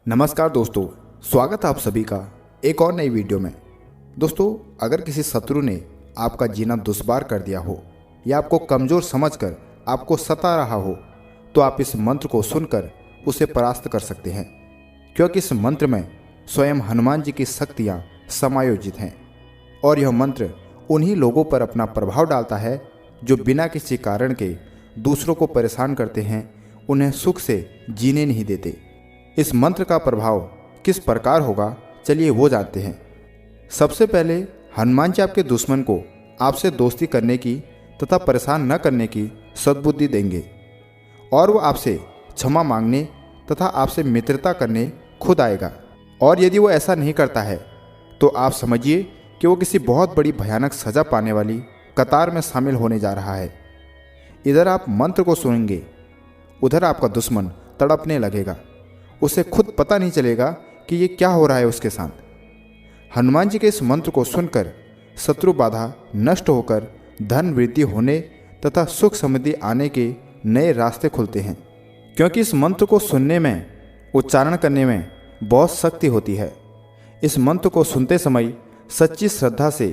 नमस्कार दोस्तों, स्वागत है आप सभी का एक और नई वीडियो में। दोस्तों, अगर किसी शत्रु ने आपका जीना दुश्वार कर दिया हो या आपको कमज़ोर समझकर आपको सता रहा हो, तो आप इस मंत्र को सुनकर उसे परास्त कर सकते हैं, क्योंकि इस मंत्र में स्वयं हनुमान जी की शक्तियाँ समायोजित हैं। और यह मंत्र उन्हीं लोगों पर अपना प्रभाव डालता है जो बिना किसी कारण के दूसरों को परेशान करते हैं, उन्हें सुख से जीने नहीं देते। इस मंत्र का प्रभाव किस प्रकार होगा, चलिए वो जानते हैं। सबसे पहले हनुमान जी आपके दुश्मन को आपसे दोस्ती करने की तथा परेशान न करने की सद्बुद्धि देंगे और वो आपसे क्षमा मांगने तथा आपसे मित्रता करने खुद आएगा। और यदि वो ऐसा नहीं करता है तो आप समझिए कि वो किसी बहुत बड़ी भयानक सज़ा पाने वाली कतार में शामिल होने जा रहा है। इधर आप मंत्र को सुनेंगे, उधर आपका दुश्मन तड़पने लगेगा। उसे खुद पता नहीं चलेगा कि ये क्या हो रहा है उसके साथ। हनुमान जी के इस मंत्र को सुनकर शत्रु बाधा नष्ट होकर धन वृद्धि होने तथा सुख समृद्धि आने के नए रास्ते खुलते हैं, क्योंकि इस मंत्र को सुनने में, उच्चारण करने में बहुत शक्ति होती है। इस मंत्र को सुनते समय सच्ची श्रद्धा से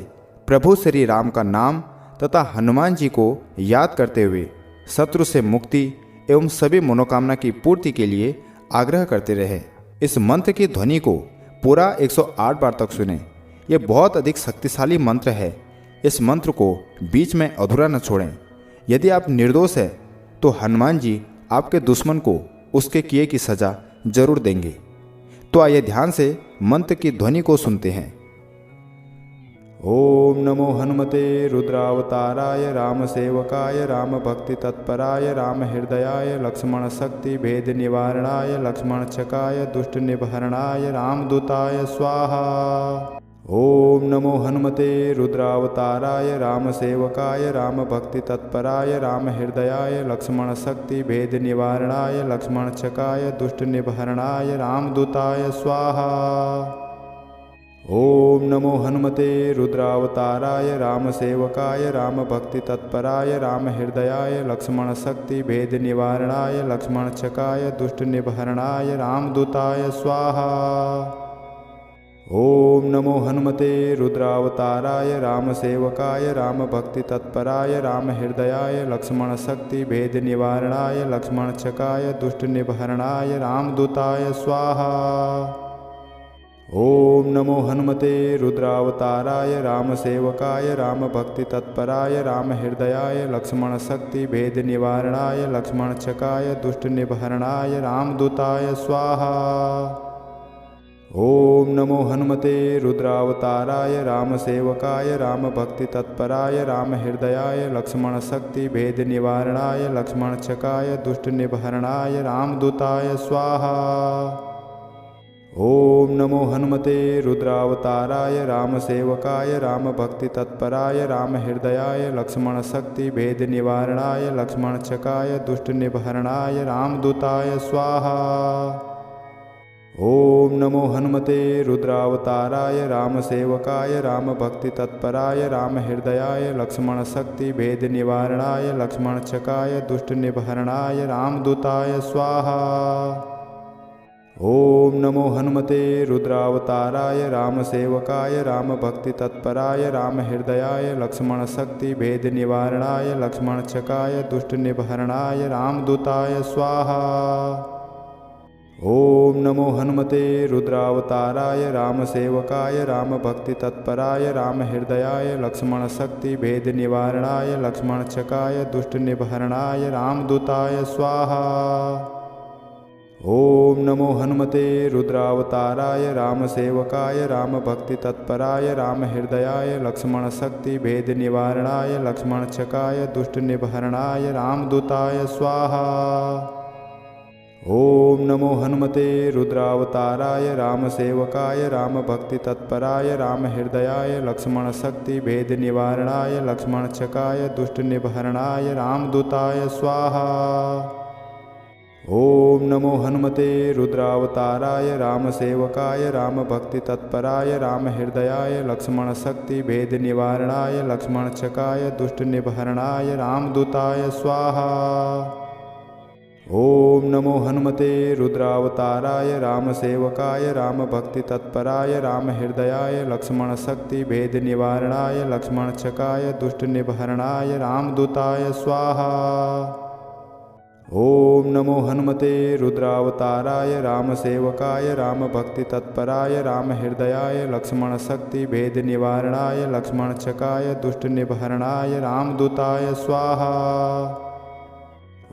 प्रभु श्री राम का नाम तथा हनुमान जी को याद करते हुए शत्रु से मुक्ति एवं सभी मनोकामना की पूर्ति के लिए आग्रह करते रहे। इस मंत्र की ध्वनि को पूरा 108 बार तक सुने। यह बहुत अधिक शक्तिशाली मंत्र है। इस मंत्र को बीच में अधूरा न छोड़ें। यदि आप निर्दोष हैं तो हनुमान जी आपके दुश्मन को उसके किए की सजा जरूर देंगे। तो आइए ध्यान से मंत्र की ध्वनि को सुनते हैं। ओम नमो हनुमते रुद्रावताराय राम सेवकाय राम भक्ति तत्पराय राम हृदयाय लक्ष्मण शक्ति भेद निवारणाय लक्ष्मण चकाय दुष्ट निभरणाय रामदूताय स्वाहा। ओम नमो हनुमते रुद्रावताराय राम सेवकाय राम भक्ति तत्पराय राम हृदयाय लक्ष्मण शक्ति भेद निवारणाय लक्ष्मण चकाय दुष्ट निभरणाय रामदूताय स्वाहा। ओम नमो हनुमते रुद्रावताराय राम सेवकाय राम भक्ति तत्पराय राम हृदयाय लक्ष्मण शक्ति भेद निवारणाय लक्ष्मण चकाय दुष्ट निभरणाय रामदूताय स्वाहा। ओम नमो हनुमते रुद्रावताराय राम सेवकाय राम भक्ति तत्पराय राम हृदयाय लक्ष्मण शक्ति भेद निवारणाय लक्ष्मण चकाय दुष्ट निभरणाय रामदूताय स्वाहा। ओम नमो हनुमते रुद्रावताराय राम सेवकाय राम भक्ति तत्पराय राम हृदयाय लक्ष्मण शक्ति भेद निवारणाय लक्ष्मण चकाय दुष्ट निभरणाय रामदूताय स्वाहा। ओम नमो हनुमते रुद्रावताराय राम सेवकाय राम भक्ति तत्पराय राम हृदयाय लक्ष्मण शक्ति भेद निवारणाय लक्ष्मण चकाय दुष्ट निभरणाय रामदूताय स्वाहा। ओम नमो हनुमते रुद्रावताराय राम सेवकाय राम भक्ति तत्पराय राम हृदयाय लक्ष्मण शक्ति भेद निवारणाय लक्ष्मण चकाय दुष्ट निभरणाय रामदूताय स्वाहा। ओम नमो हनुमते रुद्रावताराय राम सेवकाय राम भक्ति तत्पराय राम हृदयाय लक्ष्मण शक्ति भेद निवारणाय लक्ष्मण चकाय दुष्ट निभरणाय रामदूताय स्वाहा। ओम नमो हनुमते रुद्रावताराय राम सेवकाय राम भक्ति तत्पराय राम हृदयाय लक्ष्मण शक्ति भेद निवारणाय लक्ष्मण चकाय दुष्ट निभरणाय रामदूताय स्वाहा। ओम नमो हनुमते रुद्रावताराय राम सेवकाय राम भक्ति तत्पराय राम हृदयाय लक्ष्मण शक्ति भेद निवारणाय लक्ष्मण चकाय दुष्ट निभरणाय रामदूताय स्वाहा। ओम नमो हनुमते रुद्रावताराय राम सेवकाय राम भक्ति तत्पराय राम हृदयाय लक्ष्मण शक्ति भेद निवारणाय लक्ष्मण चकाय दुष्ट निभरणाय रामदूताय स्वाहा। ओम नमो हनुमते रुद्रावताराय राम सेवकाय राम भक्ति तत्पराय राम हृदयाय लक्ष्मण शक्ति भेद निवारणाय लक्ष्मण चकाय दुष्ट निभरणाय रामदूताय स्वाहा। ओम नमो हनुमते रुद्रावताराय राम सेवकाय राम भक्ति तत्पराय राम हृदयाय लक्ष्मण शक्ति भेद निवारणाय लक्ष्मण चकाय दुष्ट निभरणाय रामदूताय स्वाहा। ओम नमो हनुमते रुद्रावताराय रामसेवकाय रामभक्तितत्पराय रामहृदयाय लक्ष्मणशक्ति भेद निवारणाय लक्ष्मणचकाय दुष्टनिबहरणाय रामदूताय स्वाहा। ओम नमो हनुमते रुद्रावताराय रामसेवकाय रामभक्तितत्पराय रामहृदयाय लक्ष्मणशक्ति भेद निवारणाय लक्ष्मणचकाय दुष्टनिबहरणाय रामदूताय स्वाहा।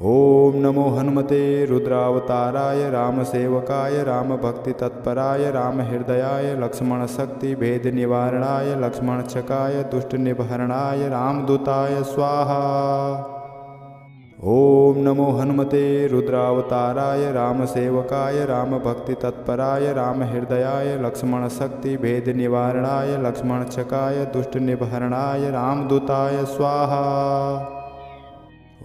ओम नमो हनुमते रुद्रावताराय रामसेवकाय रामभक्तितत्पराय रामहृदयाय लक्ष्मणशक्ति भेद निवारणाय लक्ष्मणचकाय दुष्टनिबहरणाय रामदूताय स्वाहा। ओम नमो हनुमते रुद्रावताराय रामसेवकाय रामभक्तितत्पराय रामहृदयाय लक्ष्मणशक्ति भेद निवारणाय लक्ष्मणचकाय दुष्टनिबहरणाय रामदूताय स्वाहा।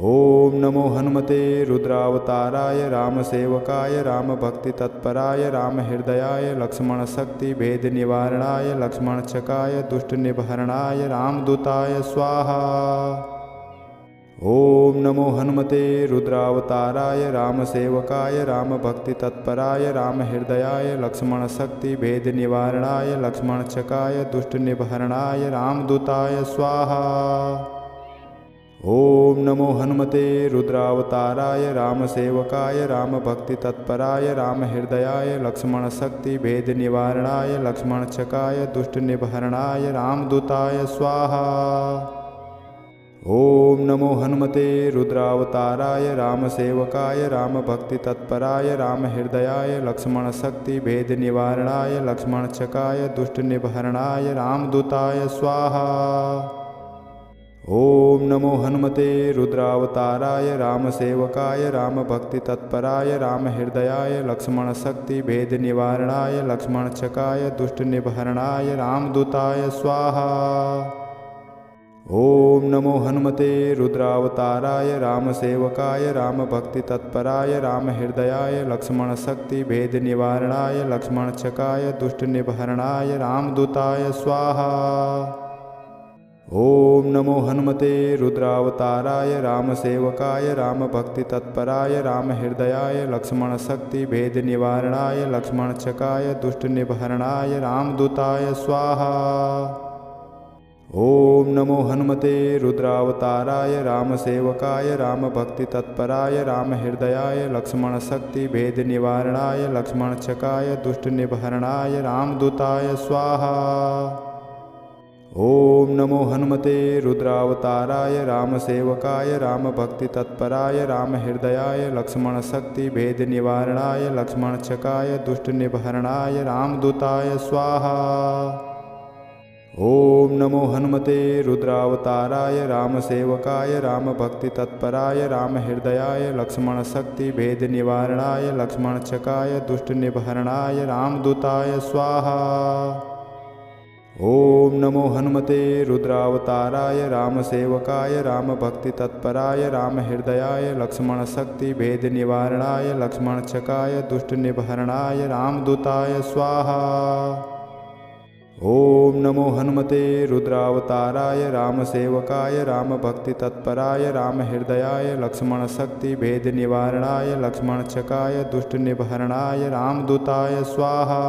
ओम नमो हनुमते रुद्रावताराय रामसेवकाय रामभक्तितत्पराय रामहृदयाय लक्ष्मणशक्ति भेद निवारणाय लक्ष्मणचकाय दुष्टनिबहरणाय रामदूताय स्वाहा। ओम नमो हनुमते रुद्रावताराय रामसेवकाय रामभक्तितत्पराय रामहृदयाय लक्ष्मणशक्ति भेद निवारणाय लक्ष्मणचकाय दुष्टनिबहरणाय रामदूताय स्वाहा। ओम नमो हनुमते रुद्रावताराय रामसेवकाय रामभक्तितत्पराय रामहृदयाय लक्ष्मणशक्ति भेद निवारणाय लक्ष्मणचकाय दुष्टनिबहरणाय रामदूताय स्वाहा। ओम नमो हनुमते रुद्रावताराय रामसेवकाय रामभक्तितत्पराय रामहृदयाय लक्ष्मणशक्ति भेद निवारणाय लक्ष्मणचकाय दुष्टनिबहरणाय रामदूताय स्वाहा। ओम नमो हनुमते रुद्रावताराय रामसेवकाय रामभक्तितत्पराय रामहृदयाय लक्ष्मणशक्ति भेद निवारणाय लक्ष्मणचकाय दुष्टनिबहरणाय रामदूताय स्वाहा। ओम नमो हनुमते रुद्रावताराय रामसेवकाय रामभक्तितत्पराय रामहृदयाय लक्ष्मणशक्ति भेद निवारणाय लक्ष्मणचकाय दुष्टनिबहरणाय रामदूताय स्वाहा। ओम नमो हनुमते रुद्रावताराय रामसेवकाय रामभक्तितत्पराय रामहृदयाय लक्ष्मणशक्ति भेद निवारणाय लक्ष्मणचकाय दुष्टनिबहरणाय रामदूताय स्वाहा। ओम नमो हनुमते रुद्रावताराय रामसेवकाय रामभक्तितत्पराय रामहृदयाय लक्ष्मणशक्ति भेद निवारणाय लक्ष्मणचकाय दुष्टनिबहरणाय रामदूताय स्वाहा। ओम नमो हनुमते रुद्रावताराय रामसेवकाय रामभक्तितत्पराय रामहृदयाय लक्ष्मणशक्ति भेद निवारणाय लक्ष्मणचकाय दुष्टनिबहरणाय रामदूताय स्वाहा। ओम नमो हनुमते रुद्रावताराय रामसेवकाय रामभक्तितत्पराय रामहृदयाय लक्ष्मणशक्ति भेद निवारणाय लक्ष्मणचकाय दुष्टनिबहरणाय रामदूताय स्वाहा। ओम नमो हनुमते रुद्रावताराय रामसेवकाय रामभक्तितत्पराय रामहृदयाय लक्ष्मणशक्ति भेद निवारणाय लक्ष्मणचकाय दुष्टनिबहरणाय रामदूताय स्वाहा। ओम नमो हनुमते रुद्रावताराय रामसेवकाय रामभक्तितत्पराय रामहृदयाय लक्ष्मणशक्ति भेद निवारणाय लक्ष्मणचकाय दुष्टनिबहरणाय रामदूताय स्वाहा।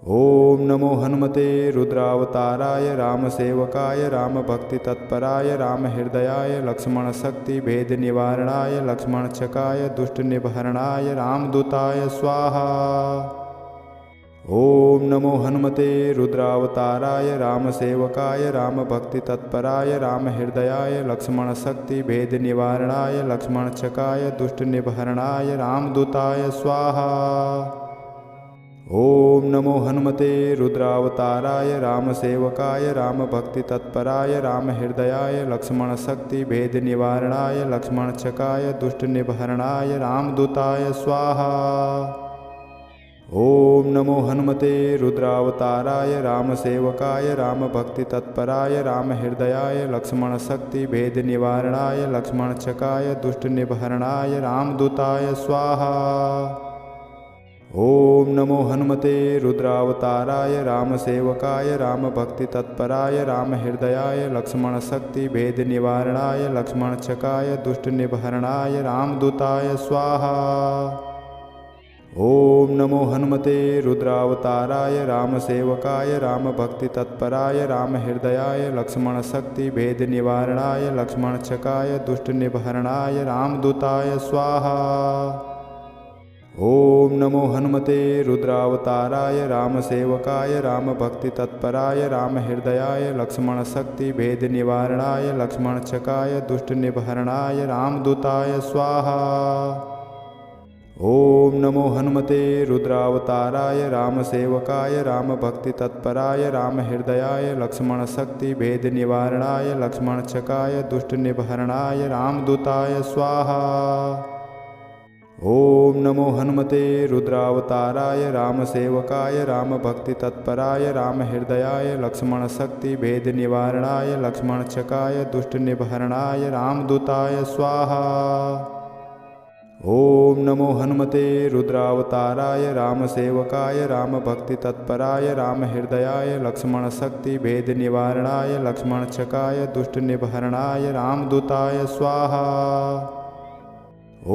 ओम नमो हनुमते रुद्रावताराय रामसेवकाय रामभक्तितत्पराय रामहृदयाय लक्ष्मणशक्ति भेद निवारणाय लक्ष्मणचकाय दुष्टनिबहरणाय रामदूताय स्वाहा। ओम नमो हनुमते रुद्रावताराय रामसेवकाय रामभक्तितत्पराय रामहृदयाय लक्ष्मणशक्ति भेद निवारणाय लक्ष्मणचकाय दुष्टनिबहरणाय रामदूताय स्वाहा। ओम नमो हनुमते रुद्रावताराय रामसेवकाय रामभक्तितत्पराय रामहृदयाय लक्ष्मणशक्ति भेद निवारणाय लक्ष्मणचकाय दुष्टनिबहरणाय रामदूताय स्वाहा। ओम नमो हनुमते रुद्रावताराय रामसेवकाय रामभक्तितत्पराय रामहृदयाय लक्ष्मणशक्ति भेद निवारणाय लक्ष्मणचकाय दुष्टनिबहरणाय रामदूताय स्वाहा। ओम ओम नमो हनुमते रुद्रावताराय रामसेवकाय रामभक्तितत्पराय रामहृदयाय लक्ष्मणशक्ति भेद निवारणाय लक्ष्मणचकाय दुष्टनिबहरणाय रामदूताय स्वाहा। ओम नमो हनुमते रुद्रावताराय रामसेवकाय रामभक्तितत्पराय रामहृदयाय लक्ष्मणशक्ति भेद निवारणाय लक्ष्मणचकाय दुष्टनिबहरणाय रामदूताय स्वाहा। ओम नमो हनुमते रुद्रावताराय रामसेवकाय रामभक्तितत्पराय रामहृदयाय लक्ष्मणशक्ति भेद निवारणाय लक्ष्मणचकाय दुष्टनिबहरणाय रामदूताय स्वाहा। ओम नमो हनुमते रुद्रावताराय रामसेवकाय रामभक्तितत्पराय रामहृदयाय लक्ष्मणशक्ति भेद निवारणाय लक्ष्मणचकाय दुष्टनिबहरणाय रामदूताय स्वाहा। ओम नमो हनुमते रुद्रावताराय रामसेवकाय रामभक्तितत्पराय रामहृदयाय लक्ष्मणशक्ति भेद निवारणाय लक्ष्मणचकाय दुष्टनिबहरणाय रामदूताय स्वाहा। ओम नमो हनुमते रुद्रावताराय रामसेवकाय रामभक्तितत्पराय रामहृदयाय लक्ष्मणशक्ति भेद निवारणाय लक्ष्मणचकाय दुष्टनिबहरणाय रामदूताय स्वाहा।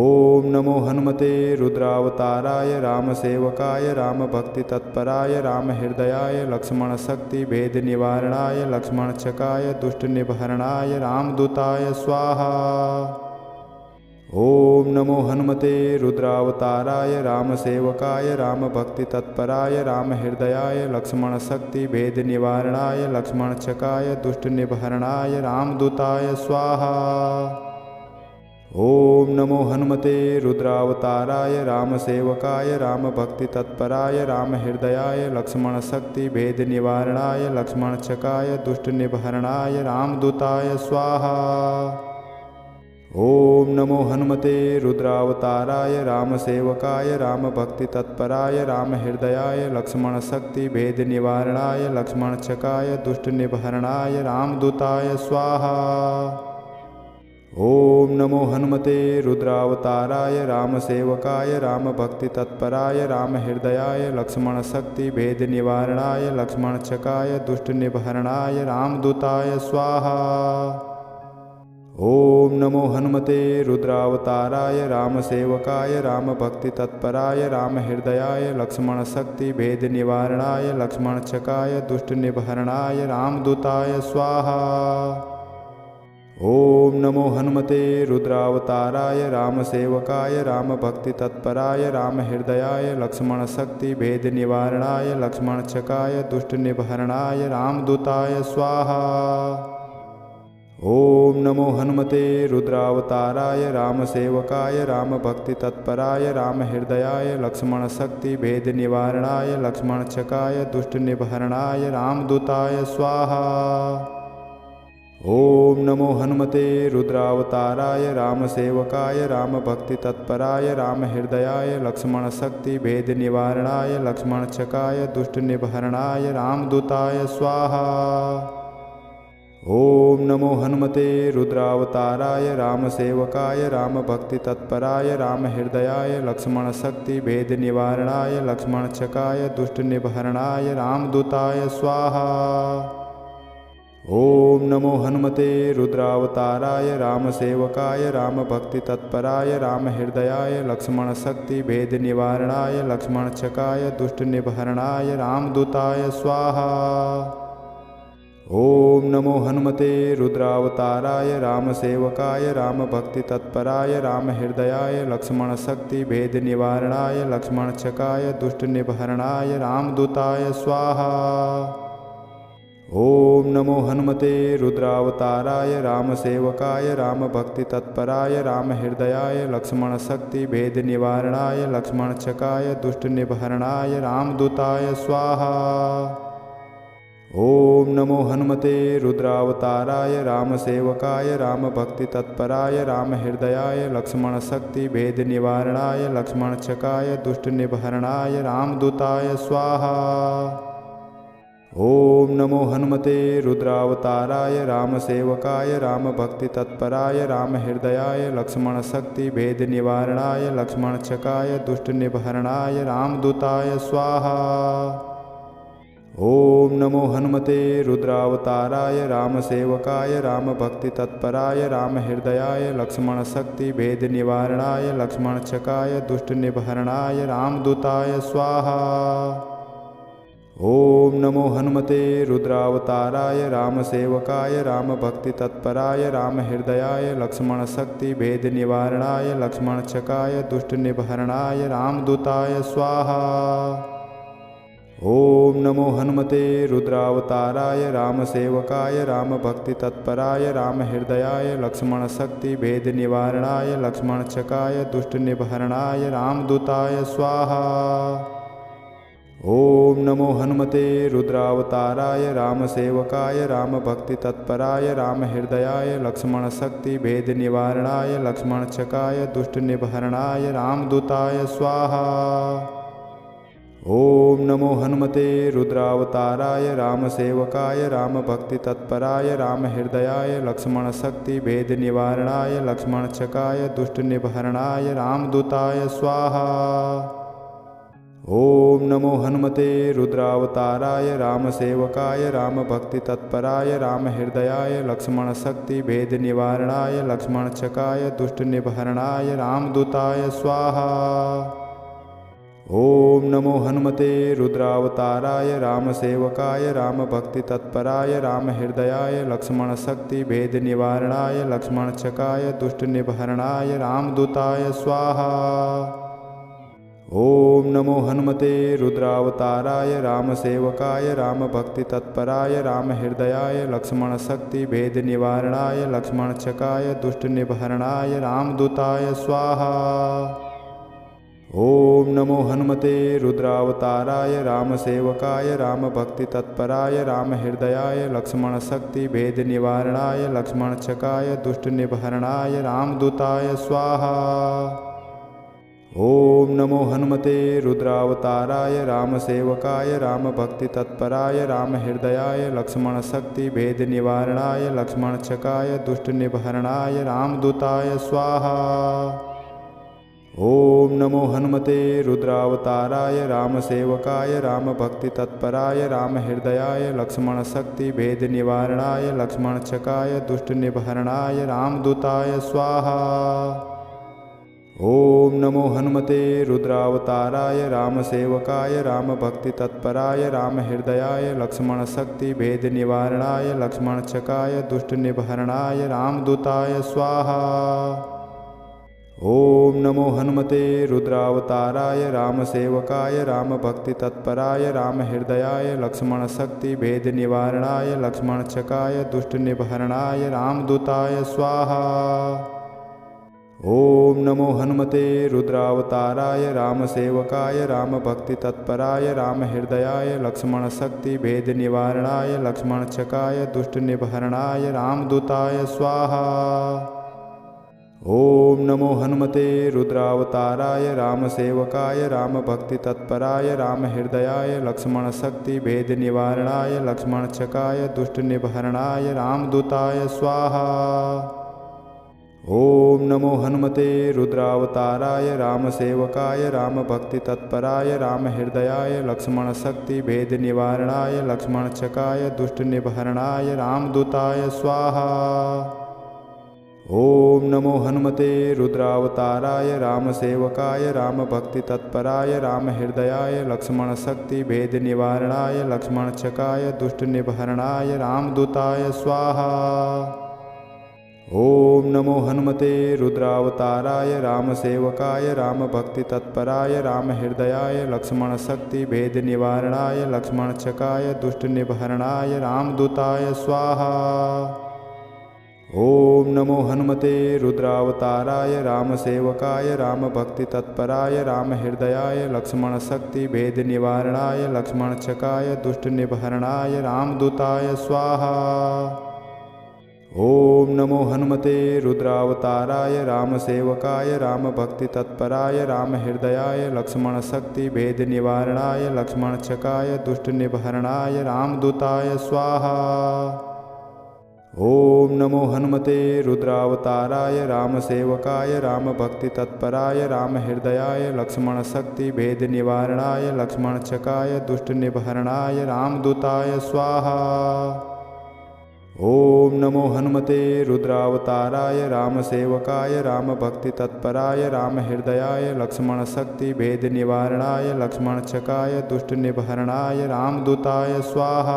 ओम नमो हनुमते रुद्रावताराय रामसेवकाय रामभक्तितत्पराय रामहृदयाय लक्ष्मणशक्ति भेद निवारणाय लक्ष्मणचकाय दुष्टनिबहरणाय रामदूताय स्वाहा। ओम नमो हनुमते रुद्रावताराय रामसेवकाय रामभक्तितत्पराय रामहृदयाय लक्ष्मणशक्ति भेद निवारणाय लक्ष्मणचकाय दुष्टनिबहरणाय रामदूताय स्वाहा। ओम नमो हनुमते रुद्रावताराय रामसेवकाय रामभक्तितत्पराय रामहृदयाय लक्ष्मणशक्ति भेद निवारणाय लक्ष्मणचकाय दुष्टनिबहरणाय रामदूताय स्वाहा। ओम नमो हनुमते रुद्रावताराय रामसेवकाय रामभक्तितत्पराय रामहृदयाय लक्ष्मणशक्ति भेद निवारणाय लक्ष्मणचकाय दुष्टनिबहरणाय रामदूताय स्वाहा। ओम नमो हनुमते रुद्रावताराय रामसेवकाय रामभक्तितत्पराय रामहृदयाय लक्ष्मणशक्ति भेद निवारणाय लक्ष्मणचकाय दुष्टनिबहरणाय रामदूताय स्वाहा। ओम नमो हनुमते रुद्रावताराय रामसेवकाय रामभक्तितत्पराय रामहृदयाय लक्ष्मणशक्ति भेद निवारणाय लक्ष्मणचकाय दुष्टनिबहरणाय रामदूताय स्वाहा। ओम नमो हनुमते रुद्रावताराय रामसेवकाय रामभक्तितत्पराय रामहृदयाय लक्ष्मणशक्ति भेद निवारणाय लक्ष्मणचकाय दुष्टनिबहरणाय रामदूताय स्वाहा। ओम नमो हनुमते रुद्रावताराय रामसेवकाय रामभक्तितत्पराय रामहृदयाय लक्ष्मणशक्ति भेद निवारणाय लक्ष्मणचकाय दुष्टनिबहरणाय रामदूताय स्वाहा। ओम नमो हनुमते रुद्रावताराय रामसेवकाय रामभक्तितत्पराय रामहृदयाय लक्ष्मणशक्ति भेद निवारणाय लक्ष्मणचकाय दुष्टनिबहरणाय रामदूताय स्वाहा। ओम नमो हनुमते रुद्रावताराय रामसेवकाय रामभक्तितत्पराय रामहृदयाय लक्ष्मणशक्ति भेद निवारणाय लक्ष्मणचकाय दुष्टनिबहरणाय रामदूताय स्वाहा। ओम नमो हनुमते रुद्रावताराय रामसेवकाय रामभक्तितत्पराय रामहृदयाय लक्ष्मणशक्ति भेद निवारणाय लक्ष्मणचकाय दुष्टनिबहरणाय रामदूताय स्वाहा। ओम नमो हनुमते रुद्रावताराय रामसेवकाय रामभक्तितत्पराय रामहृदयाय लक्ष्मणशक्ति भेद निवारणाय लक्ष्मणचकाय दुष्टनिबहरणाय रामदूताय स्वाहा। ओम नमो हनुमते रुद्रावताराय रामसेवकाय रामभक्तितत्पराय रामहृदयाय लक्ष्मणशक्ति भेद निवारणाय लक्ष्मणचकाय दुष्टनिबहरणाय रामदूताय स्वाहा। ओम नमो हनुमते रुद्रावताराय रामसेवकाय रामभक्तितत्पराय रामहृदयाय लक्ष्मणशक्ति भेद निवारणाय लक्ष्मणचकाय दुष्टनिबहरणाय रामदूताय स्वाहा। ओम नमो हनुमते रुद्रावताराय रामसेवकाय रामभक्तितत्पराय रामहृदयाय लक्ष्मणशक्ति भेद निवारणाय लक्ष्मणचकाय दुष्टनिबहरणाय रामदूताय स्वाहा। ओम नमो हनुमते रुद्रावताराय रामसेवकाय रामभक्तितत्पराय रामहृदयाय लक्ष्मणशक्ति भेद निवारणाय लक्ष्मणचकाय दुष्टनिबहरणाय रामदूताय स्वाहा। ओम नमो हनुमते रुद्रावताराय रामसेवकाय रामभक्तितत्पराय रामहृदयाय लक्ष्मणशक्ति भेद निवारणाय लक्ष्मणचकाय दुष्टनिबहरणाय रामदूताय स्वाहा। ओम नमो हनुमते रुद्रावताराय रामसेवकाय रामभक्तितत्पराय रामहृदयाय लक्ष्मणशक्ति भेद निवारणाय लक्ष्मणचकाय दुष्टनिबहरणाय रामदूताय स्वाहा। ओम नमो हनुमते रुद्रावताराय रामसेवकाय रामभक्तितत्पराय रामहृदयाय लक्ष्मणशक्ति भेद निवारणाय लक्ष्मणचकाय दुष्टनिबहरणाय रामदूताय स्वाहा। ओम नमो हनुमते रुद्रावताराय रामसेवकाय रामभक्तितत्पराय रामहृदयाय लक्ष्मणशक्ति भेद निवारणाय लक्ष्मणचकाय दुष्टनिबहरणाय रामदूताय स्वाहा। ओम नमो हनुमते रुद्रावताराय रामसेवकाय रामभक्तितत्पराय रामहृदयाय लक्ष्मणशक्ति भेद निवारणाय लक्ष्मणचकाय दुष्टनिबहरणाय रामदूताय स्वाहा। ओम नमो हनुमते रुद्रावताराय रामसेवकाय रामभक्तितत्पराय रामहृदयाय लक्ष्मणशक्ति भेद निवारणाय लक्ष्मणचकाय दुष्टनिबहरणाय रामदूताय स्वाहा। ओम नमो हनुमते रुद्रावताराय रामसेवकाय रामभक्तितत्पराय रामहृदयाय लक्ष्मणशक्ति भेद निवारणाय लक्ष्मणचकाय दुष्टनिबहरणाय रामदूताय स्वाहा। ओम नमो हनुमते रुद्रावताराय रामसेवकाय रामभक्तितत्पराय रामहृदयाय लक्ष्मणशक्ति भेद निवारणाय लक्ष्मणचकाय दुष्टनिबहरणाय रामदूताय स्वाहा। ओम नमो हनुमते रुद्रावताराय रामसेवकाय रामभक्तितत्पराय रामहृदयाय लक्ष्मणशक्ति भेद निवारणाय लक्ष्मणचकाय दुष्टनिबहरणाय रामदूताय स्वाहा। ओम नमो हनुमते रुद्रावताराय रामसेवकाय रामभक्तितत्पराय रामहृदयाय लक्ष्मणशक्ति भेद निवारणाय लक्ष्मणचकाय दुष्टनिबहरणाय रामदूताय स्वाहा। ओम नमो हनुमते रुद्रावताराय रामसेवकाय रामभक्तितत्पराय रामहृदयाय लक्ष्मणशक्ति भेद निवारणाय लक्ष्मणचकाय दुष्टनिबहरणाय रामदूताय स्वाहा। ओम नमो हनुमते रुद्रावताराय रामसेवकाय रामभक्तितत्पराय रामहृदयाय लक्ष्मणशक्ति भेद निवारणाय लक्ष्मणचकाय दुष्टनिबहरणाय रामदूताय स्वाहा। ओम नमो हनुमते रुद्रावताराय रामसेवकाय रामभक्तितत्पराय रामहृदयाय लक्ष्मणशक्ति भेद निवारणाय लक्ष्मणचकाय दुष्टनिबहरणाय रामदूताय स्वाहा। ओम नमो हनुमते रुद्रावताराय रामसेवकाय रामभक्तितत्पराय रामहृदयाय लक्ष्मणशक्ति भेद निवारणाय लक्ष्मणचकाय दुष्टनिबहरणाय रामदूताय स्वाहा। ओम नमो हनुमते रुद्रावताराय रामसेवकाय रामभक्तितत्पराय रामहृदयाय लक्ष्मणशक्ति भेद निवारणाय लक्ष्मणचकाय दुष्टनिबहरणाय रामदूताय स्वाहा। ओम नमो हनुमते रुद्रावताराय रामसेवकाय रामभक्तितत्पराय रामहृदयाय लक्ष्मणशक्ति भेद निवारणाय लक्ष्मणचकाय दुष्टनिबहरणाय रामदूताय स्वाहा। ओम नमो हनुमते रुद्रावताराय रामसेवकाय रामभक्तितत्पराय रामहृदयाय लक्ष्मणशक्ति भेद निवारणाय लक्ष्मणचकाय दुष्टनिबहरणाय रामदूताय स्वाहा। ओम नमो हनुमते रुद्रावताराय रामसेवकाय रामभक्तितत्पराय रामहृदयाय लक्ष्मणशक्ति भेद निवारणाय लक्ष्मणचकाय दुष्टनिबहरणाय रामदूताय स्वाहा। ओम नमो हनुमते रुद्रावताराय रामसेवकाय रामभक्तितत्पराय रामहृदयाय लक्ष्मणशक्ति भेद निवारणाय लक्ष्मणचकाय दुष्टनिबहरणाय रामदूताय स्वाहा। ओम नमो हनुमते रुद्रावताराय रामसेवकाय रामभक्तितत्पराय रामहृदयाय लक्ष्मणशक्ति भेद निवारणाय लक्ष्मणचकाय दुष्टनिबहरणाय रामदूताय स्वाहा। ओम नमो हनुमते रुद्रावताराय रामसेवकाय रामभक्तितत्पराय रामहृदयाय लक्ष्मणशक्ति भेद निवारणाय लक्ष्मणचकाय दुष्टनिबहरणाय रामदूताय स्वाहा।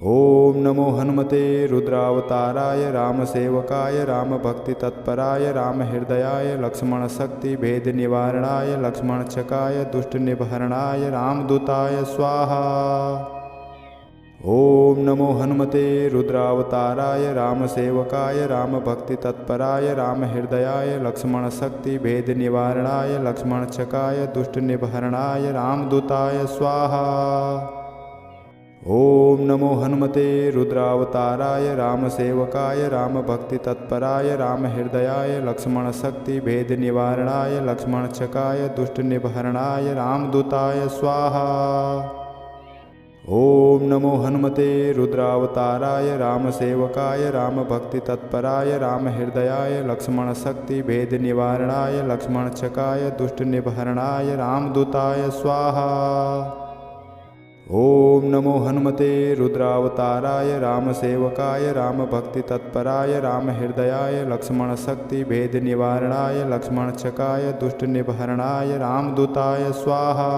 ओम नमो हनुमते रुद्रावताराय रामसेवकाय रामभक्तितत्पराय रामहृदयाय लक्ष्मणशक्ति भेद निवारणाय लक्ष्मणचकाय दुष्टनिबहरणाय रामदूताय स्वाहा। ओम नमो हनुमते रुद्रावताराय रामसेवकाय रामभक्तितत्पराय रामहृदयाय लक्ष्मणशक्ति भेद निवारणाय लक्ष्मणचकाय दुष्टनिबहरणाय रामदूताय स्वाहा। ओम नमो हनुमते रुद्रावताराय रामसेवकाय रामभक्तितत्पराय रामहृदयाय लक्ष्मणशक्ति भेद निवारणाय लक्ष्मणचकाय दुष्टनिबहरणाय रामदूताय स्वाहा। ओम नमो हनुमते रुद्रावताराय रामसेवकाय रामभक्तितत्पराय रामहृदयाय लक्ष्मणशक्ति भेद निवारणाय लक्ष्मणचकाय दुष्टनिबहरणाय रामदूताय स्वाहा। ओम नमो हनुमते रुद्रावताराय रामसेवकाय रामभक्तितत्पराय रामहृदयाय लक्ष्मणशक्ति भेद निवारणाय लक्ष्मणचकाय दुष्टनिबहरणाय रामदूताय स्वाहा।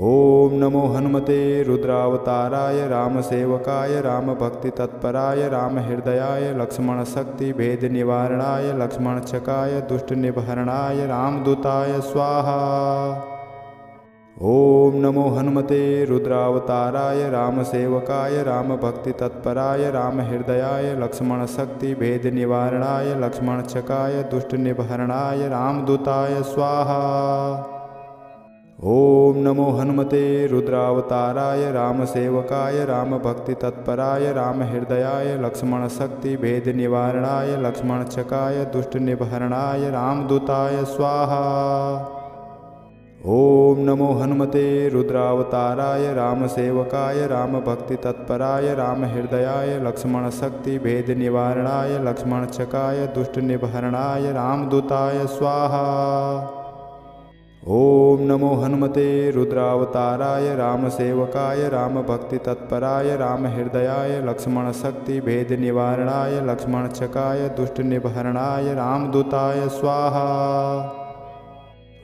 ओम नमो हनुमते रुद्रावताराय रामसेवकाय रामभक्तितत्पराय रामहृदयाय लक्ष्मणशक्ति भेद निवारणाय लक्ष्मणचकाय दुष्टनिबहरणाय रामदूताय स्वाहा। ओम नमो हनुमते रुद्रावताराय रामसेवकाय रामभक्तितत्पराय रामहृदयाय लक्ष्मणशक्ति भेद निवारणाय लक्ष्मणचकाय दुष्टनिबहरणाय रामदूताय स्वाहा। ओम नमो हनुमते रुद्रावताराय रामसेवकाय रामभक्तितत्पराय रामहृदयाय लक्ष्मणशक्ति भेद निवारणाय लक्ष्मणचकाय दुष्टनिबहरणाय रामदूताय स्वाहा। ओम नमो हनुमते रुद्रावताराय रामसेवकाय रामभक्तितत्पराय रामहृदयाय लक्ष्मणशक्ति भेद निवारणाय लक्ष्मणचकाय दुष्टनिबहरणाय रामदूताय स्वाहा। ओम नमो हनुमते रुद्रावताराय रामसेवकाय रामभक्तितत्पराय रामहृदयाय लक्ष्मणशक्ति भेद निवारणाय लक्ष्मणचकाय दुष्टनिबहरणाय रामदूताय स्वाहा।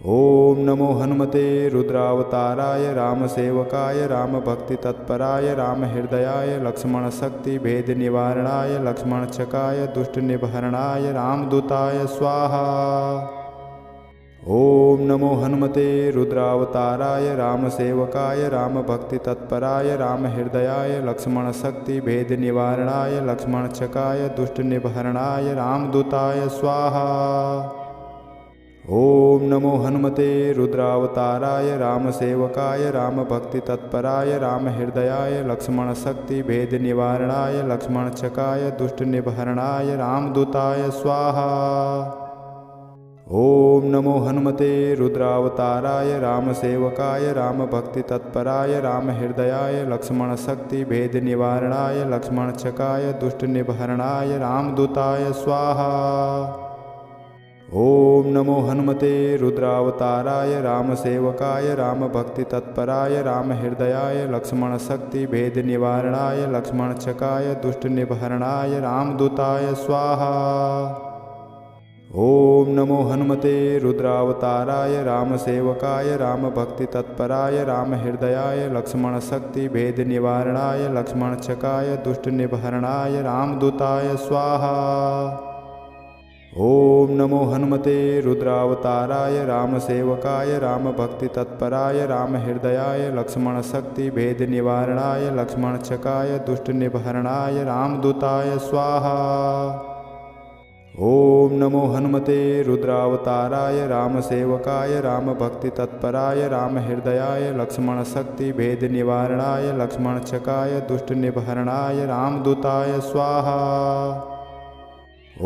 ओम नमो हनुमते रुद्रावताराय रामसेवकाय रामभक्तितत्पराय रामहृदयाय लक्ष्मणशक्ति भेद निवारणाय लक्ष्मणचकाय दुष्टनिबहरणाय रामदूताय स्वाहा। ओम नमो हनुमते रुद्रावताराय रामसेवकाय रामभक्तितत्पराय रामहृदयाय लक्ष्मणशक्ति भेद निवारणाय लक्ष्मणचकाय दुष्टनिबहरणाय रामदूताय स्वाहा। ओम नमो हनुमते रुद्रावताराय रामसेवकाय रामभक्तितत्पराय रामहृदयाय लक्ष्मणशक्ति भेद निवारणाय लक्ष्मणचकाय दुष्टनिबहरणाय रामदूताय स्वाहा। ओम नमो हनुमते रुद्रावताराय रामसेवकाय रामभक्तितत्पराय रामहृदयाय लक्ष्मणशक्ति भेद निवारणाय लक्ष्मणचकाय दुष्टनिबहरणाय रामदूताय स्वाहा। ओम नमो हनुमते रुद्रावताराय रामसेवकाय रामभक्तितत्पराय रामहृदयाय लक्ष्मणशक्ति भेद निवारणाय लक्ष्मणचकाय दुष्टनिबहरणाय रामदूताय स्वाहा। ओम नमो हनुमते रुद्रावताराय रामसेवकाय रामभक्तितत्पराय रामहृदयाय लक्ष्मणशक्ति भेद निवारणाय लक्ष्मणचकाय दुष्टनिबहरणाय रामदूताय स्वाहा। ओम नमो हनुमते रुद्रावताराय रामसेवकाय रामभक्तितत्पराय रामहृदयाय लक्ष्मणशक्ति भेद निवारणाय लक्ष्मणचकाय दुष्टनिबहरणाय रामदूताय स्वाहा। ओम नमो हनुमते रुद्रावताराय रामसेवकाय रामभक्तितत्पराय रामहृदयाय लक्ष्मणशक्ति भेद निवारणाय लक्ष्मणचकाय दुष्टनिबहरणाय रामदूताय स्वाहा।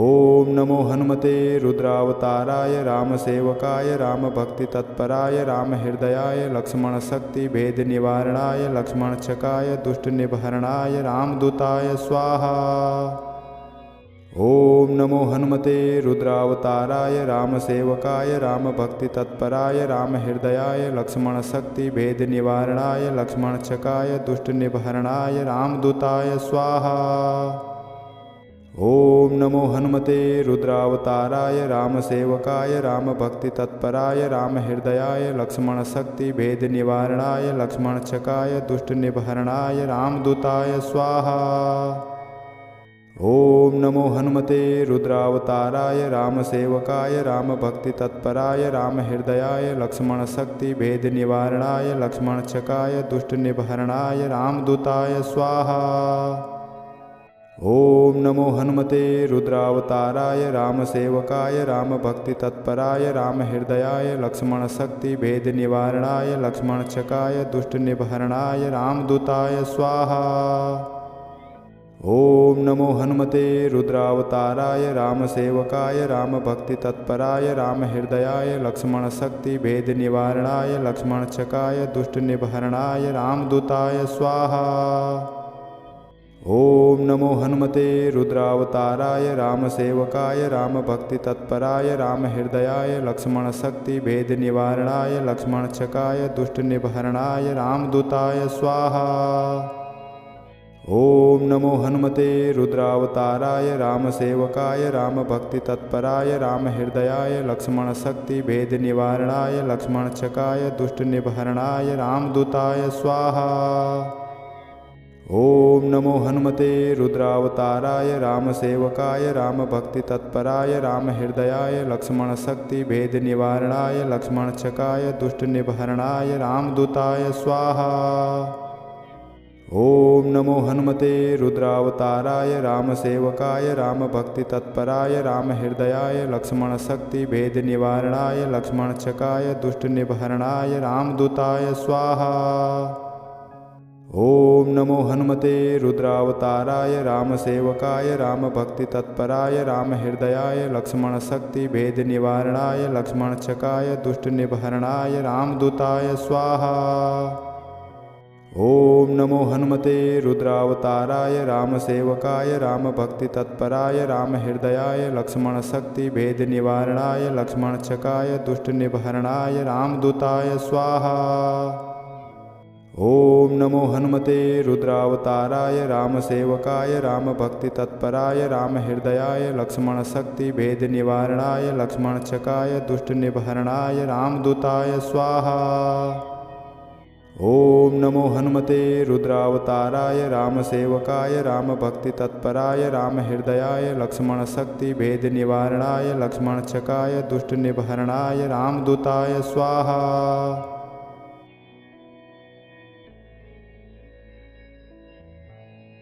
ओम नमो हनुमते रुद्रावताराय रामसेवकाय रामभक्तितत्पराय रामहृदयाय लक्ष्मणशक्ति भेद निवारणाय लक्ष्मणचकाय दुष्टनिबहरणाय रामदूताय स्वाहा। ओम नमो हनुमते रुद्रावताराय रामसेवकाय रामभक्तितत्पराय रामहृदयाय लक्ष्मणशक्ति भेद निवारणाय लक्ष्मणचकाय दुष्टनिबहरणाय रामदूताय स्वाहा। ओम नमो हनुमते रुद्रावताराय रामसेवकाय रामभक्तितत्पराय रामहृदयाय लक्ष्मणशक्ति भेद निवारणाय लक्ष्मणचकाय दुष्टनिबहरणाय रामदूताय स्वाहा। ओम नमो हनुमते रुद्रावताराय रामसेवकाय रामभक्तितत्पराय रामहृदयाय लक्ष्मणशक्ति भेद निवारणाय लक्ष्मणचकाय दुष्टनिबहरणाय रामदूताय स्वाहा। ओम नमो हनुमते रुद्रावताराय रामसेवकाय रामभक्तितत्पराय रामहृदयाय लक्ष्मणशक्ति भेद निवारणाय लक्ष्मणचकाय दुष्टनिबहरणाय रामदूताय स्वाहा। ओम नमो हनुमते रुद्रावताराय रामसेवकाय रामभक्तितत्पराय रामहृदयाय लक्ष्मणशक्ति भेद निवारणाय लक्ष्मणचकाय दुष्टनिबहरणाय रामदूताय स्वाहा। ओम नमो हनुमते रुद्रावताराय रामसेवकाय रामभक्तितत्पराय रामहृदयाय लक्ष्मणशक्ति भेद निवारणाय लक्ष्मणचकाय दुष्टनिबहरणाय रामदूताय स्वाहा। ओम नमो हनुमते रुद्रावताराय रामसेवकाय रामभक्तितत्पराय रामहृदयाय लक्ष्मणशक्ति भेद निवारणाय लक्ष्मणचकाय दुष्टनिबहरणाय रामदूताय स्वाहा। ओम नमो हनुमते रुद्रावताराय रामसेवकाय रामभक्तितत्पराय रामहृदयाय लक्ष्मणशक्ति भेद निवारणाय लक्ष्मणचकाय दुष्टनिबहरणाय रामदूताय स्वाहा। ओम नमो हनुमते रुद्रावताराय रामसेवकाय रामभक्तितत्पराय रामहृदयाय लक्ष्मणशक्ति भेद निवारणाय लक्ष्मणचकाय दुष्टनिबहरणाय रामदूताय स्वाहा। ओम नमो हनुमते रुद्रावताराय रामसेवकाय रामभक्तितत्पराय रामहृदयाय लक्ष्मणशक्ति भेद निवारणाय लक्ष्मणचकाय दुष्टनिबहरणाय रामदूताय स्वाहा। ओम नमो हनुमते रुद्रावताराय रामसेवकाय रामभक्तितत्पराय रामहृदयाय लक्ष्मणशक्ति भेद निवारणाय लक्ष्मणचकाय दुष्टनिबहरणाय रामदूताय स्वाहा। ओम नमो हनुमते रुद्रावताराय रामसेवकाय रामभक्तितत्पराय रामहृदयाय लक्ष्मणशक्ति भेद निवारणाय लक्ष्मणचकाय दुष्टनिबहरणाय रामदूताय स्वाहा। ओम नमो हनुमते रुद्रावताराय रामसेवकाय रामभक्तितत्पराय रामहृदयाय लक्ष्मणशक्ति भेद निवारणाय लक्ष्मणचकाय दुष्टनिबहरणाय रामदूताय स्वाहा।